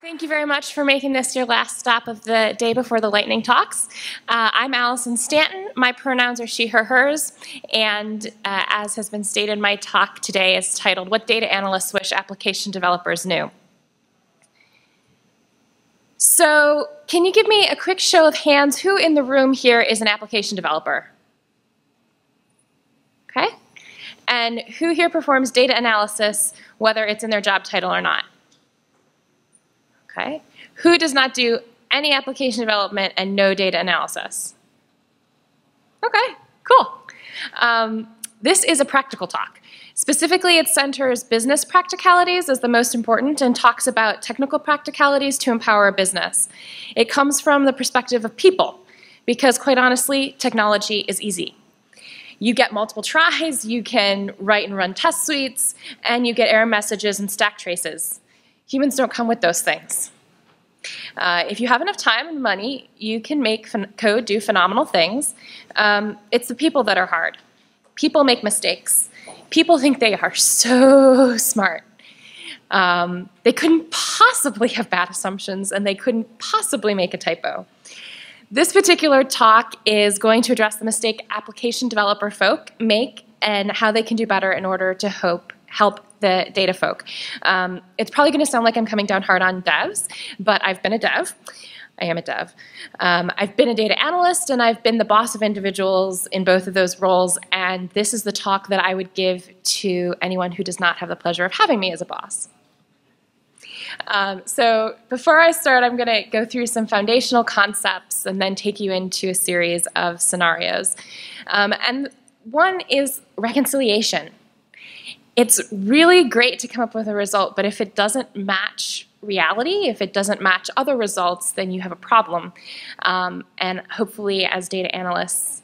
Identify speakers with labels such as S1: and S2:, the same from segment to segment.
S1: Thank you very much for making this your last stop of the day before the lightning talks. I'm Alison Stanton. My pronouns are she, her, hers, and as has been stated, my talk today is titled, What Data Analysts Wish Application Developers Knew. So, can you give me a quick show of hands? Who in the room here is an application developer? Okay. And who here performs data analysis, whether it's in their job title or not? Okay. Who does not do any application development and no data analysis? Okay, cool. This is a practical talk. Specifically, it centers business practicalities as the most important and talks about technical practicalities to empower a business. It comes from the perspective of people, because quite honestly, technology is easy. You get multiple tries, you can write and run test suites, and you get error messages and stack traces. Humans don't come with those things. If you have enough time and money, you can make code do phenomenal things. It's the people that are hard. People make mistakes. People think they are so smart. They couldn't possibly have bad assumptions, and they couldn't possibly make a typo. This particular talk is going to address the mistake application developer folk make and how they can do better in order to help the data folk. It's probably going to sound like I'm coming down hard on devs, but I've been a dev. I am a dev. I've been a data analyst, and I've been the boss of individuals in both of those roles, and this is the talk that I would give to anyone who does not have the pleasure of having me as a boss. So before I start, I'm going to go through some foundational concepts and then take you into a series of scenarios. And one is reconciliation. It's really great to come up with a result, but if it doesn't match reality, if it doesn't match other results, then you have a problem. And hopefully, as data analysts,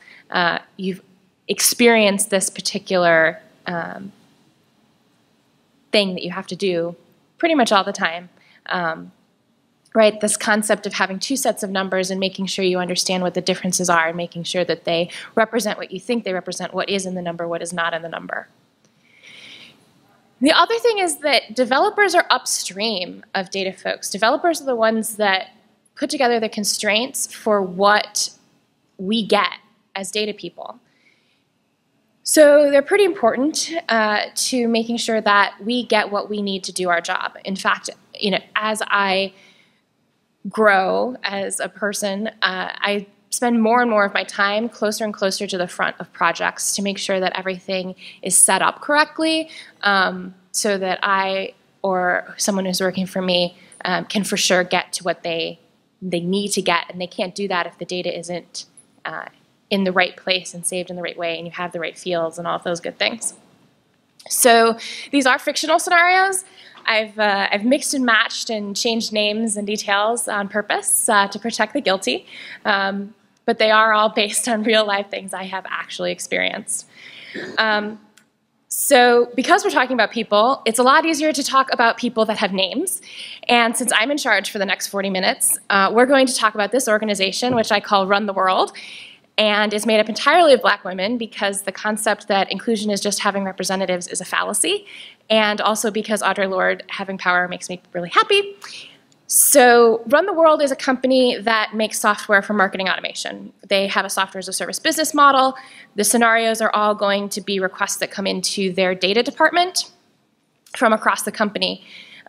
S1: you've experienced this particular thing that you have to do pretty much all the time. Right? This concept of having two sets of numbers and making sure you understand what the differences are and making sure that they represent what you think they represent, what is in the number, what is not in the number. The other thing is that developers are upstream of data folks. Developers are the ones that put together the constraints for what we get as data people. So they're pretty important to making sure that we get what we need to do our job. In fact, as I grow as a person, I spend more and more of my time closer and closer to the front of projects to make sure that everything is set up correctly so that I or someone who's working for me can for sure get to what they need to get, and they can't do that if the data isn't in the right place and saved in the right way and you have the right fields and all of those good things. So these are fictional scenarios. I've mixed and matched and changed names and details on purpose to protect the guilty. But they are all based on real life things I have actually experienced. So because we're talking about people, it's a lot easier to talk about people that have names. And since I'm in charge for the next 40 minutes, we're going to talk about this organization, which I call Run the World, and is made up entirely of black women because the concept that inclusion is just having representatives is a fallacy, and also because Audre Lorde having power makes me really happy. So Run the World is a company that makes software for marketing automation. They have a software as a service business model. The scenarios are all going to be requests that come into their data department from across the company.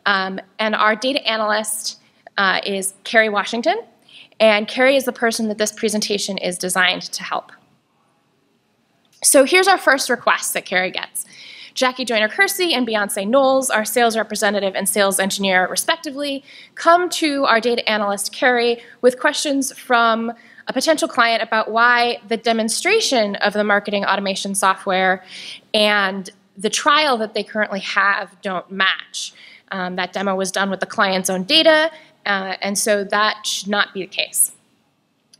S1: And our data analyst is Carrie Washington. And Carrie is the person that this presentation is designed to help. So here's our first request that Carrie gets. Jackie Joyner-Kersey and Beyonce Knowles, our sales representative and sales engineer respectively, come to our data analyst, Carrie, with questions from a potential client about why the demonstration of the marketing automation software and the trial that they currently have don't match. That demo was done with the client's own data, and so that should not be the case.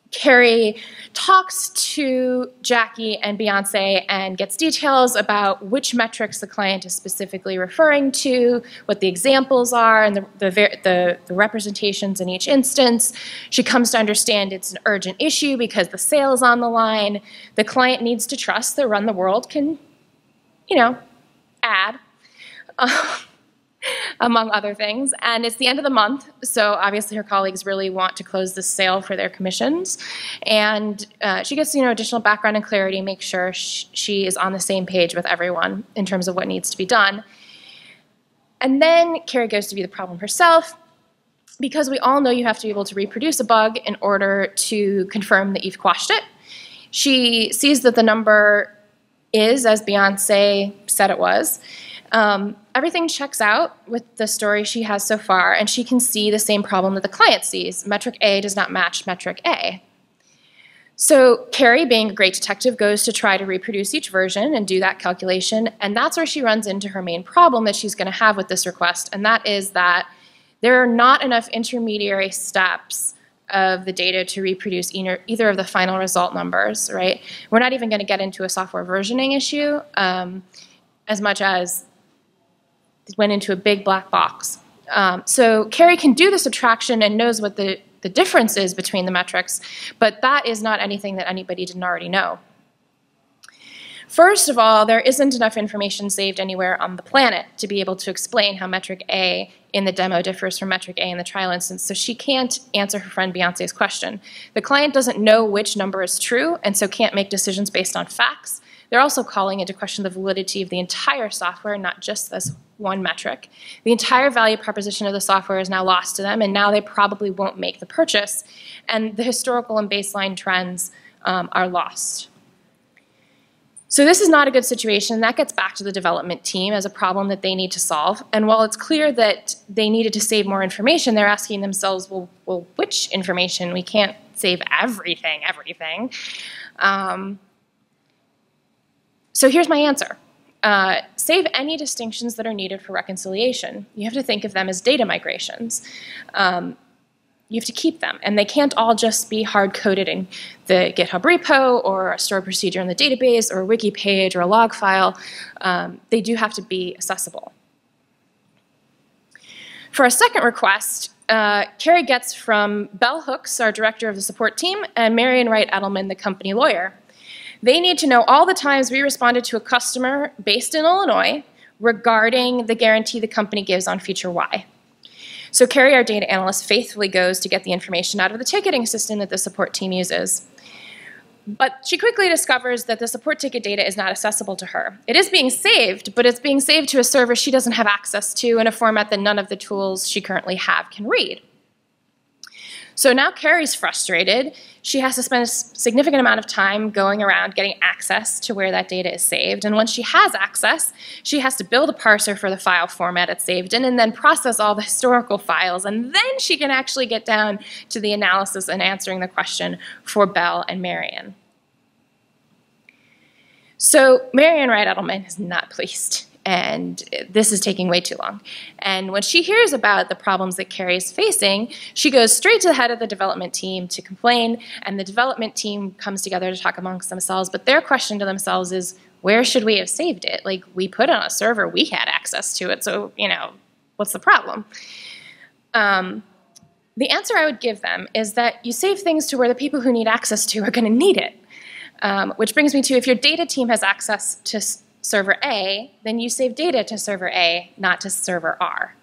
S1: Carrie talks to Jackie and Beyonce and gets details about which metrics the client is specifically referring to, what the examples are, and the representations in each instance. She comes to understand it's an urgent issue because the sale is on the line. The client needs to trust that Run the World can, add. among other things. And it's the end of the month, so obviously her colleagues really want to close this sale for their commissions. And she gets additional background and clarity, make sure she is on the same page with everyone in terms of what needs to be done. And then Carrie goes to view the problem herself, because we all know you have to be able to reproduce a bug in order to confirm that you've quashed it. She sees that the number is, as Beyonce said it was. Everything checks out with the story she has so far, and she can see the same problem that the client sees. Metric A does not match metric A. So Carrie, being a great detective, goes to try to reproduce each version and do that calculation, and that's where she runs into her main problem that she's going to have with this request, and that is that there are not enough intermediary steps of the data to reproduce either of the final result numbers, right? We're not even going to get into a software versioning issue as much as it went into a big black box. So Carrie can do the subtraction and knows what the difference is between the metrics, but that is not anything that anybody didn't already know. First of all, there isn't enough information saved anywhere on the planet to be able to explain how metric A in the demo differs from metric A in the trial instance, so she can't answer her friend Beyonce's question. The client doesn't know which number is true, and so can't make decisions based on facts. They're also calling into question the validity of the entire software, not just this one metric. The entire value proposition of the software is now lost to them, and now they probably won't make the purchase, and the historical and baseline trends are lost. So this is not a good situation. That gets back to the development team as a problem that they need to solve. And while it's clear that they needed to save more information, they're asking themselves, well, which information? We can't save everything. So here's my answer. Save any distinctions that are needed for reconciliation. You have to think of them as data migrations. You have to keep them, and they can't all just be hard-coded in the GitHub repo or a stored procedure in the database or a wiki page or a log file. They do have to be accessible. For a second request, Carrie gets from Bell Hooks, our director of the support team, and Marion Wright Edelman, the company lawyer. They need to know all the times we responded to a customer based in Illinois regarding the guarantee the company gives on feature Y. So Carrie, our data analyst, faithfully goes to get the information out of the ticketing system that the support team uses. But she quickly discovers that the support ticket data is not accessible to her. It is being saved, but it's being saved to a server she doesn't have access to in a format that none of the tools she currently have can read. So now Carrie's frustrated. She has to spend a significant amount of time going around getting access to where that data is saved. And once she has access, she has to build a parser for the file format it's saved in and then process all the historical files. And then she can actually get down to the analysis and answering the question for Bell and Marion. So Marion Wright Edelman is not pleased. And this is taking way too long. And when she hears about the problems that Carrie is facing, she goes straight to the head of the development team to complain, and the development team comes together to talk amongst themselves, but their question to themselves is, where should we have saved it? Like, we put it on a server, we had access to it, so, what's the problem? The answer I would give them is that you save things to where the people who need access to are gonna need it. Which brings me to, if your data team has access to server A, then you save data to server A, not to server R.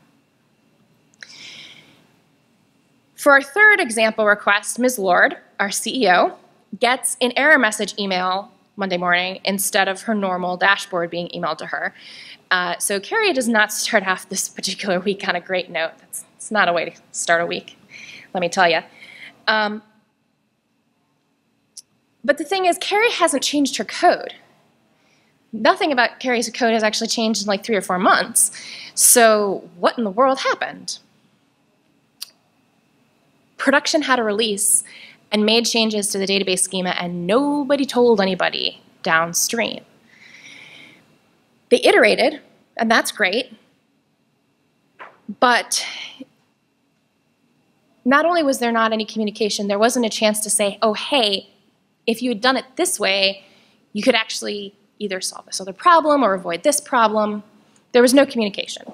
S1: For our third example request, Ms. Lord, our CEO, gets an error message email Monday morning instead of her normal dashboard being emailed to her. So Carrie does not start off this particular week on a great note. It's not a way to start a week, let me tell you. But the thing is, Carrie hasn't changed her code. Nothing about Carrie's code has actually changed in like 3 or 4 months. So what in the world happened? Production had a release and made changes to the database schema, and nobody told anybody downstream. They iterated, and that's great. But not only was there not any communication, there wasn't a chance to say, oh, hey, if you had done it this way, you could actually either solve this other problem or avoid this problem. There was no communication.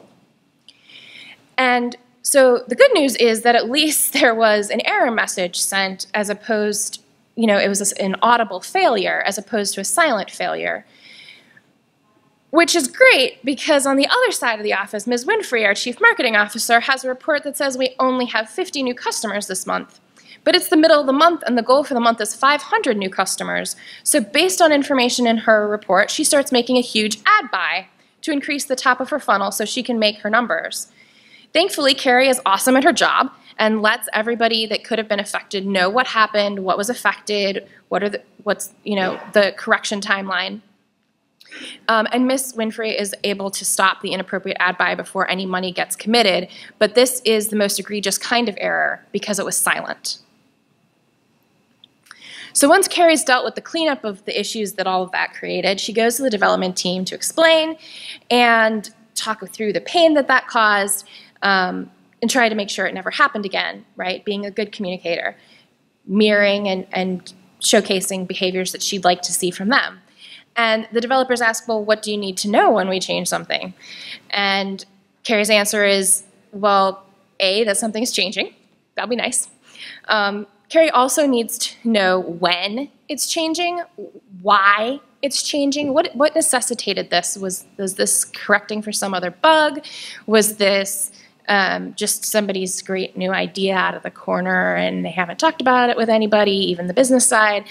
S1: And so the good news is that at least there was an error message sent as opposed, it was an audible failure as opposed to a silent failure. which is great because on the other side of the office, Ms. Winfrey, our chief marketing officer, has a report that says we only have 50 new customers this month. But it's the middle of the month, and the goal for the month is 500 new customers. So based on information in her report, she starts making a huge ad buy to increase the top of her funnel so she can make her numbers. Thankfully, Carrie is awesome at her job and lets everybody that could have been affected know what happened, what was affected, what's the correction timeline. And Ms. Winfrey is able to stop the inappropriate ad buy before any money gets committed, but this is the most egregious kind of error because it was silent. So once Carrie's dealt with the cleanup of the issues that all of that created, she goes to the development team to explain and talk through the pain that that caused and try to make sure it never happened again, right? Being a good communicator, mirroring and showcasing behaviors that she'd like to see from them. And the developers ask, well, what do you need to know when we change something? And Carrie's answer is, well, A, that something's changing. That'll be nice. Carrie also needs to know when it's changing, why it's changing, what necessitated this. Was this correcting for some other bug? Was this just somebody's great new idea out of the corner and they haven't talked about it with anybody, even the business side?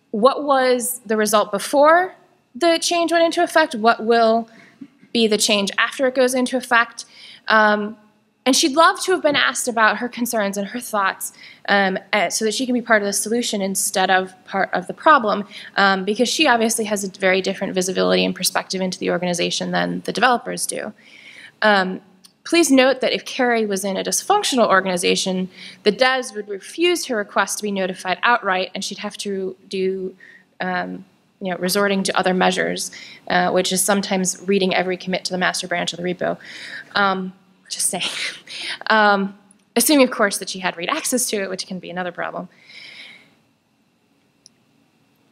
S1: What was the result before the change went into effect? What will be the change after it goes into effect? And she'd love to have been asked about her concerns and her thoughts so that she can be part of the solution instead of part of the problem, because she obviously has a very different visibility and perspective into the organization than the developers do. Please note that if Carrie was in a dysfunctional organization, the devs would refuse her request to be notified outright, and she'd have to do resorting to other measures, which is sometimes reading every commit to the master branch of the repo. Just saying. Assuming, of course, that she had read access to it, which can be another problem.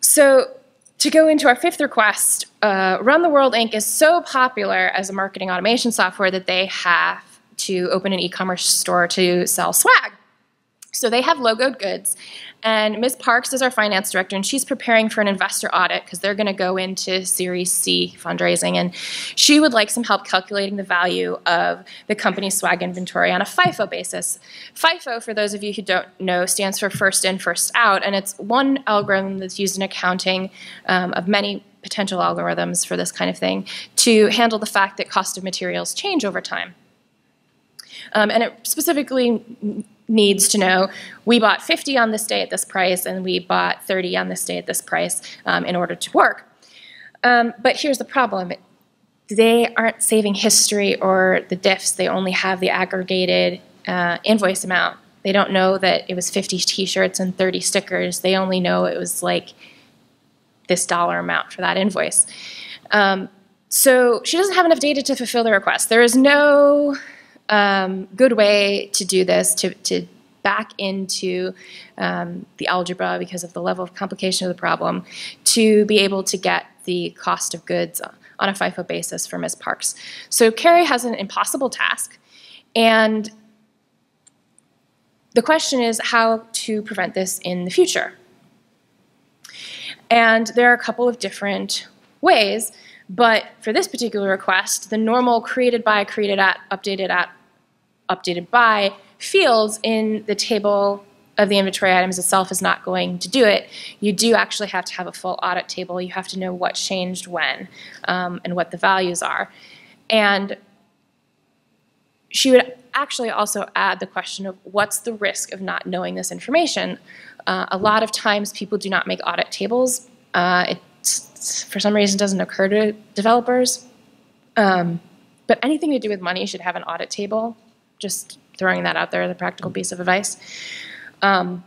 S1: So to go into our fifth request, Run the World Inc. is so popular as a marketing automation software that they have to open an e-commerce store to sell swag. So they have logoed goods, and Ms. Parks is our finance director, and she's preparing for an investor audit because they're going to go into Series C fundraising, and she would like some help calculating the value of the company's swag inventory on a FIFO basis. FIFO, for those of you who don't know, stands for first in, first out, and it's one algorithm that's used in accounting of many potential algorithms for this kind of thing to handle the fact that cost of materials change over time. And it specifically needs to know, we bought 50 on this day at this price, and we bought 30 on this day at this price in order to work. But here's the problem. They aren't saving history or the diffs. They only have the aggregated invoice amount. They don't know that it was 50 t-shirts and 30 stickers. They only know it was like this dollar amount for that invoice. So she doesn't have enough data to fulfill the request. There is no good way to do this, to back into the algebra because of the level of complication of the problem, to be able to get the cost of goods on a FIFO basis for Ms. Parks. So Carrie has an impossible task, and the question is how to prevent this in the future. And there are a couple of different ways, but for this particular request, the normal created by, created at, updated by fields in the table of the inventory items itself is not going to do it. You do actually have to have a full audit table. You have to know what changed when and what the values are. And she would actually also add the question of what's the risk of not knowing this information. A lot of times people do not make audit tables. It, for some reason, doesn't occur to developers. But anything to do with money should have an audit table. Just throwing that out there as a practical piece of advice. And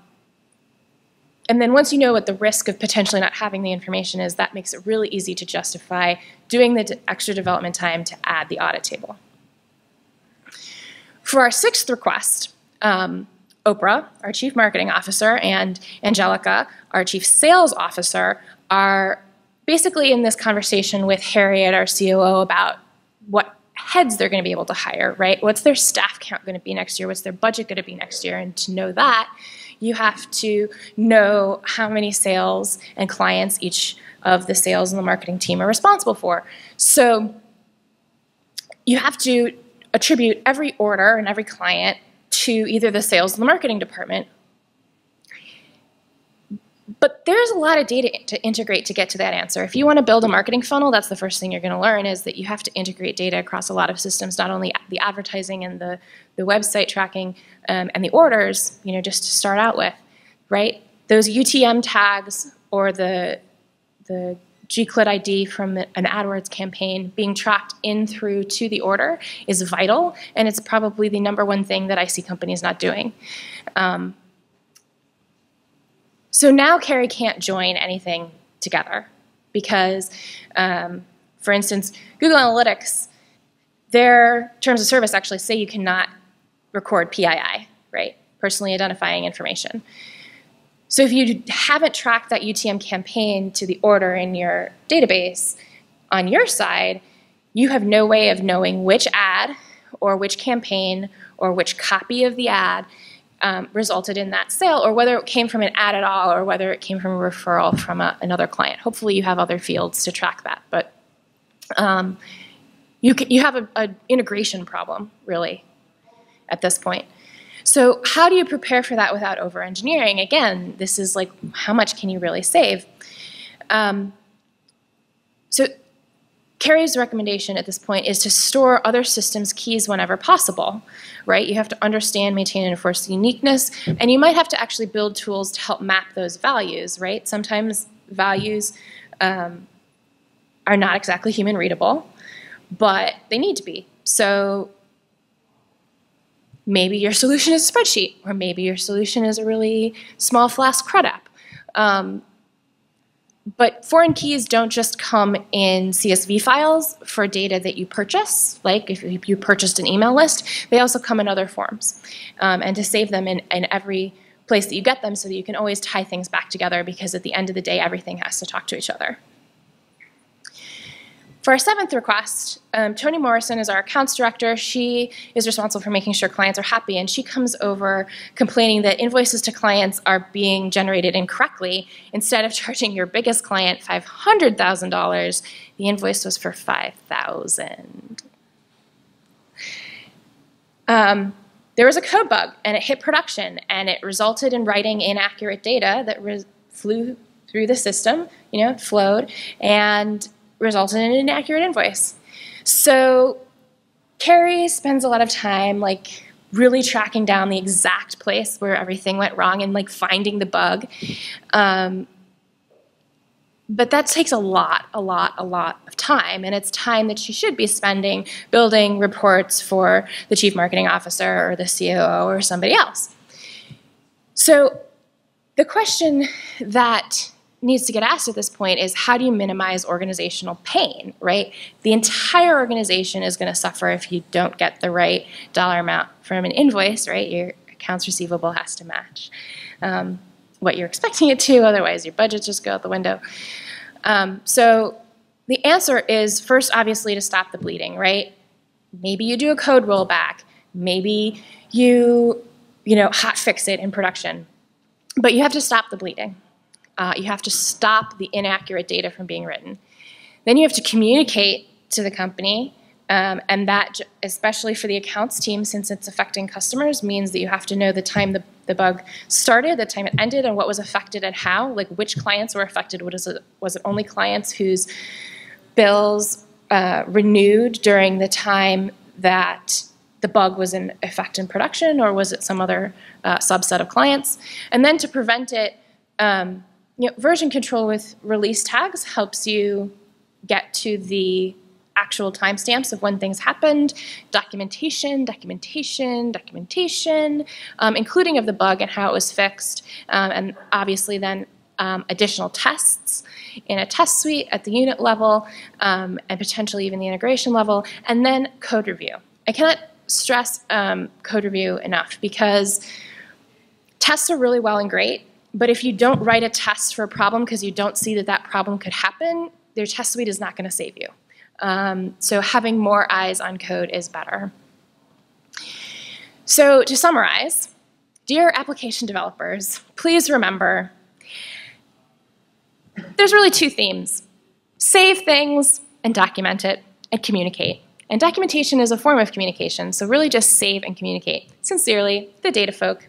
S1: then once you know what the risk of potentially not having the information is, that makes it really easy to justify doing the extra development time to add the audit table. For our sixth request, Oprah, our chief marketing officer, and Angelica, our chief sales officer, are basically in this conversation with Harriet, our COO, about heads they're going to be able to hire, right? What's their staff count going to be next year? What's their budget going to be next year? And to know that, you have to know how many sales and clients each of the sales and the marketing team are responsible for. So you have to attribute every order and every client to either the sales or the marketing department. But there's a lot of data to integrate to get to that answer. If you want to build a marketing funnel, that's the first thing you're going to learn, is that you have to integrate data across a lot of systems, not only the advertising and the website tracking and the orders, just to start out with, right? Those UTM tags or the GCLID ID from an AdWords campaign being tracked in through to the order is vital, and it's probably the number one thing that I see companies not doing. So now Carrie can't join anything together because, for instance, Google Analytics, their terms of service actually say you cannot record PII, right? Personally identifying information. So if you haven't tracked that UTM campaign to the order in your database on your side, you have no way of knowing which ad or which campaign or which copy of the ad resulted in that sale, or whether it came from an ad at all, or whether it came from a referral from another client. Hopefully you have other fields to track that, but you have an integration problem, really, at this point. So how do you prepare for that without over-engineering? Again, this is like, how much can you really save? So Carrie's recommendation at this point is to store other systems' keys whenever possible, right? You have to understand, maintain, and enforce the uniqueness, and you might have to actually build tools to help map those values, right? Sometimes values are not exactly human readable, but they need to be. So maybe your solution is a spreadsheet, or maybe your solution is a really small Flask CRUD app. But foreign keys don't just come in CSV files for data that you purchase, like if you purchased an email list, they also come in other forms. And to save them in every place that you get them so that you can always tie things back together, because at the end of the day, everything has to talk to each other. For our 7th request, Toni Morrison is our accounts director. She is responsible for making sure clients are happy, and she comes over complaining that invoices to clients are being generated incorrectly. Instead of charging your biggest client $500,000, the invoice was for $5,000. There was a code bug, and it hit production, and it resulted in writing inaccurate data that flew through the system, flowed, and resulted in an inaccurate invoice. So Carrie spends a lot of time really tracking down the exact place where everything went wrong and finding the bug. But that takes a lot of time, and it's time that she should be spending building reports for the chief marketing officer or the COO or somebody else. So the question that needs to get asked at this point is, how do you minimize organizational pain, right? The entire organization is going to suffer if you don't get the right dollar amount from an invoice, right? Your accounts receivable has to match what you're expecting it to, otherwise your budgets just go out the window. So the answer is, first, obviously, to stop the bleeding, right? Maybe you do a code rollback. Maybe you hot fix it in production. But you have to stop the bleeding. You have to stop the inaccurate data from being written. Then you have to communicate to the company, and that, especially for the accounts team, since it's affecting customers, means that you have to know the time the bug started, the time it ended, and what was affected and how, which clients were affected. Was it only clients whose bills renewed during the time that the bug was in effect in production, or was it some other subset of clients? And then to prevent it, version control with release tags helps you get to the actual timestamps of when things happened, documentation, including of the bug and how it was fixed, and obviously then additional tests in a test suite at the unit level, and potentially even the integration level, and then code review. I cannot stress code review enough, because tests are really well and great, but if you don't write a test for a problem because you don't see that problem could happen, their test suite is not going to save you. So having more eyes on code is better. So to summarize, dear application developers, please remember there's really two themes. Save things and document it and communicate. And documentation is a form of communication, so really just save and communicate. Sincerely, the data folk.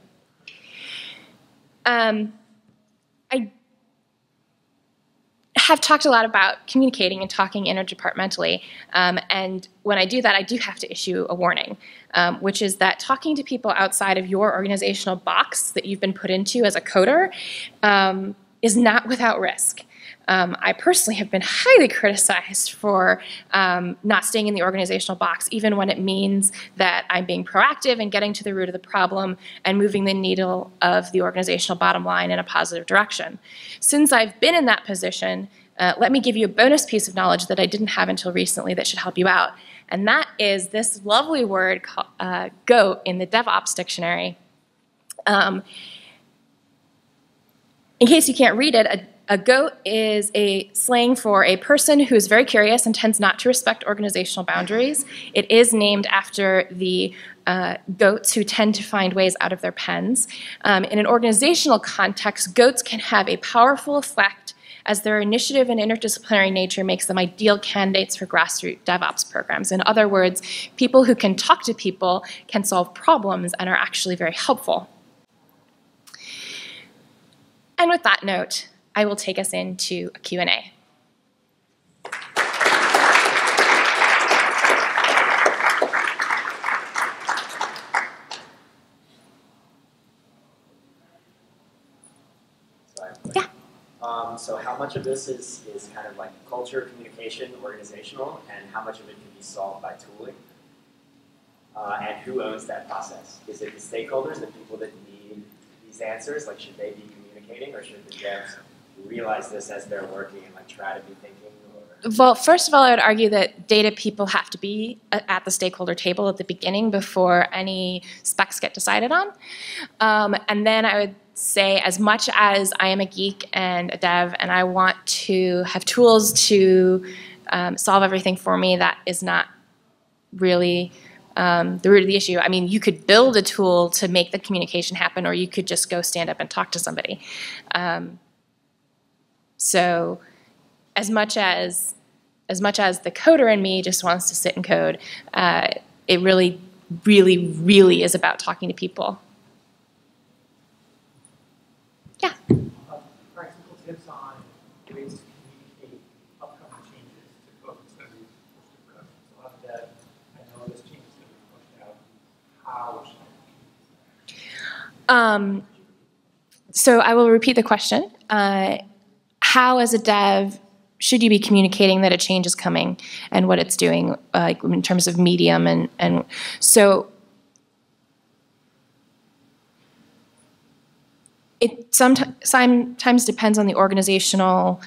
S1: I have talked a lot about communicating and talking interdepartmentally, and when I do that, I do have to issue a warning, which is that talking to people outside of your organizational box that you've been put into as a coder is not without risk. I personally have been highly criticized for not staying in the organizational box, even when it means that I'm being proactive and getting to the root of the problem and moving the needle of the organizational bottom line in a positive direction. Since I've been in that position, let me give you a bonus piece of knowledge that I didn't have until recently that should help you out. And that is this lovely word called GOAT in the DevOps dictionary. In case you can't read it, a GOAT is a slang for a person who is very curious and tends not to respect organizational boundaries. It is named after the goats who tend to find ways out of their pens. In an organizational context, goats can have a powerful effect as their initiative and interdisciplinary nature makes them ideal candidates for grassroots DevOps programs. In other words, people who can talk to people can solve problems and are actually very helpful. And with that note, I will take us into a Q&A. Yeah.
S2: So how much of this is kind of like culture, communication, organizational, and how much of it can be solved by tooling? And who owns that process? Is it the stakeholders, the people that need these answers? Like, should they be communicating, or should the devs realize this as they're working and like try to be thinking? Or?
S1: Well, first of all, I would argue that data people have to be at the stakeholder table at the beginning before any specs get decided on. And then I would say, as much as I am a geek and a dev and I want to have tools to solve everything for me, that is not really the root of the issue. I mean, you could build a tool to make the communication happen, or you could just go stand up and talk to somebody. So as much as the coder in me just wants to sit and code, it really, really, really is about talking to people. Yeah?
S3: Practical tips on ways to communicate upcoming changes to code that's going to be pushed to production. So how did that, I know this change is going to be pushed out, how should I communicate?
S1: So I will repeat the question. How, as a dev, should you be communicating that a change is coming and what it's doing, in terms of medium? And so it sometimes depends on the organizational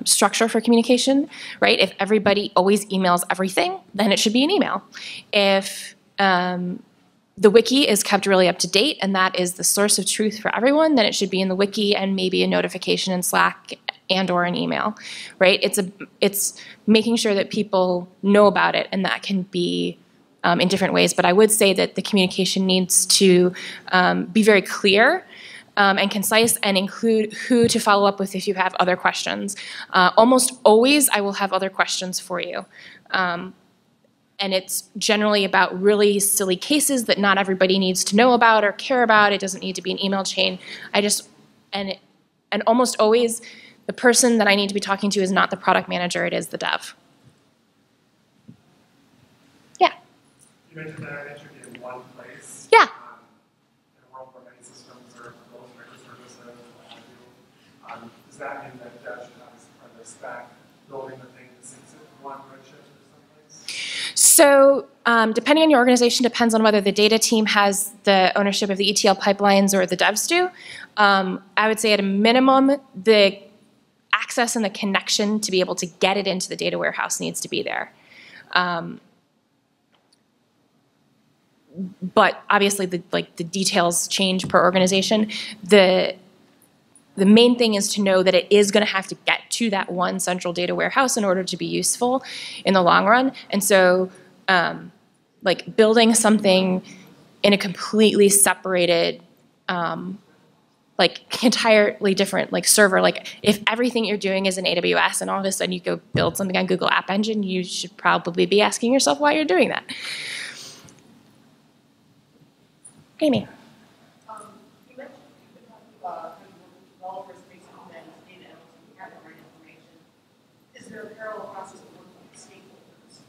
S1: structure for communication, right? If everybody always emails everything, then it should be an email. If the wiki is kept really up to date and that is the source of truth for everyone, then it should be in the wiki and maybe a notification in Slack and or an email, right? It's making sure that people know about it, and that can be in different ways. But I would say that the communication needs to be very clear and concise, and include who to follow up with if you have other questions. Almost always I will have other questions for you. And it's generally about really silly cases that not everybody needs to know about or care about. It doesn't need to be an email chain. And almost always the person that I need to be talking to is not the product manager, it is the dev. Yeah?
S3: You mentioned that it should be in one place.
S1: Yeah.
S3: In a world where many systems are both microservices and what have you. Does that mean that Dev should have as part of the stack building the thing that syncs it from one redshift or someplace?
S1: So depending on your organization, depends on whether the data team has the ownership of the ETL pipelines or the devs do. I would say at a minimum, the access and the connection to be able to get it into the data warehouse needs to be there. But obviously, the details change per organization. the main thing is to know that it is going to have to get to that one central data warehouse in order to be useful in the long run. And so like building something in a completely separated, like entirely different like server, like if everything you're doing is in AWS and all of a sudden you go build something on Google App Engine, you should probably be asking yourself why you're doing that. Amy.
S4: You mentioned you've been talking about developers basically manage data analysts and have the right information. Is there a parallel process of working with stakeholders?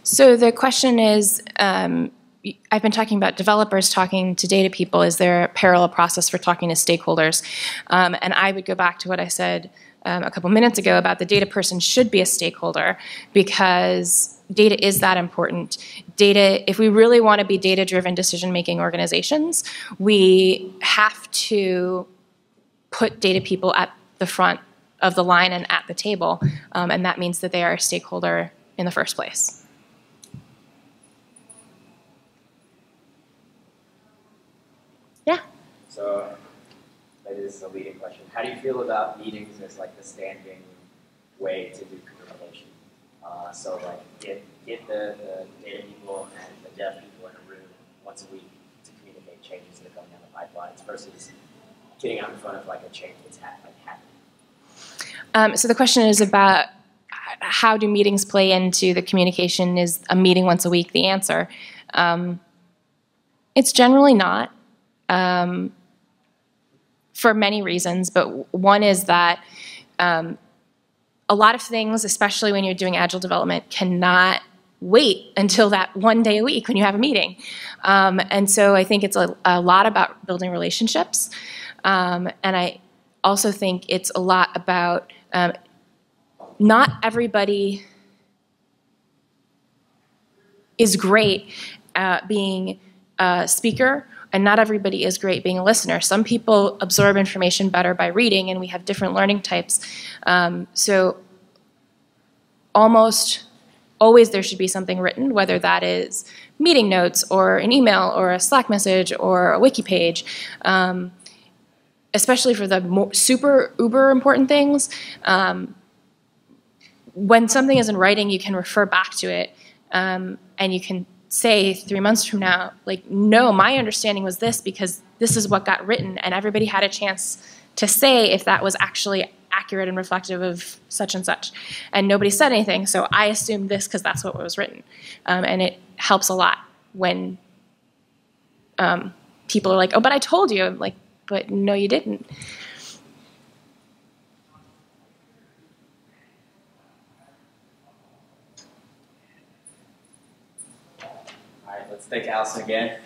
S1: So the question is, I've been talking about developers talking to data people. Is there a parallel process for talking to stakeholders? And I would go back to what I said a couple minutes ago about the data person should be a stakeholder because data is that important. Data, if we really want to be data-driven decision-making organizations, we have to put data people at the front of the line and at the table, and that means that they are a stakeholder in the first place. Yeah?
S2: So, maybe this is a leading question. How do you feel about meetings as like the standing way to do communication? So like get the data people and the dev people in a room once a week to communicate changes that are coming down the pipelines versus getting out in front of like a change that's happening.
S1: So the question is about how do meetings play into the communication? Is a meeting once a week the answer? It's generally not, for many reasons, but one is that a lot of things, especially when you're doing agile development, cannot wait until that one day a week when you have a meeting. And so I think it's a lot about building relationships. And I also think it's a lot about not everybody is great at being a speaker, and not everybody is great being a listener. Some people absorb information better by reading, and we have different learning types. So almost always there should be something written, whether that is meeting notes or an email or a Slack message or a wiki page. Especially for the super uber important things, when something is in writing, you can refer back to it, and you can say 3 months from now, like, no, my understanding was this because this is what got written, and everybody had a chance to say if that was actually accurate and reflective of such and such. And nobody said anything, so I assumed this because that's what was written. And it helps a lot when people are like, oh, but I told you. I'm like, but no, you didn't.
S2: All right, let's thank Alison again.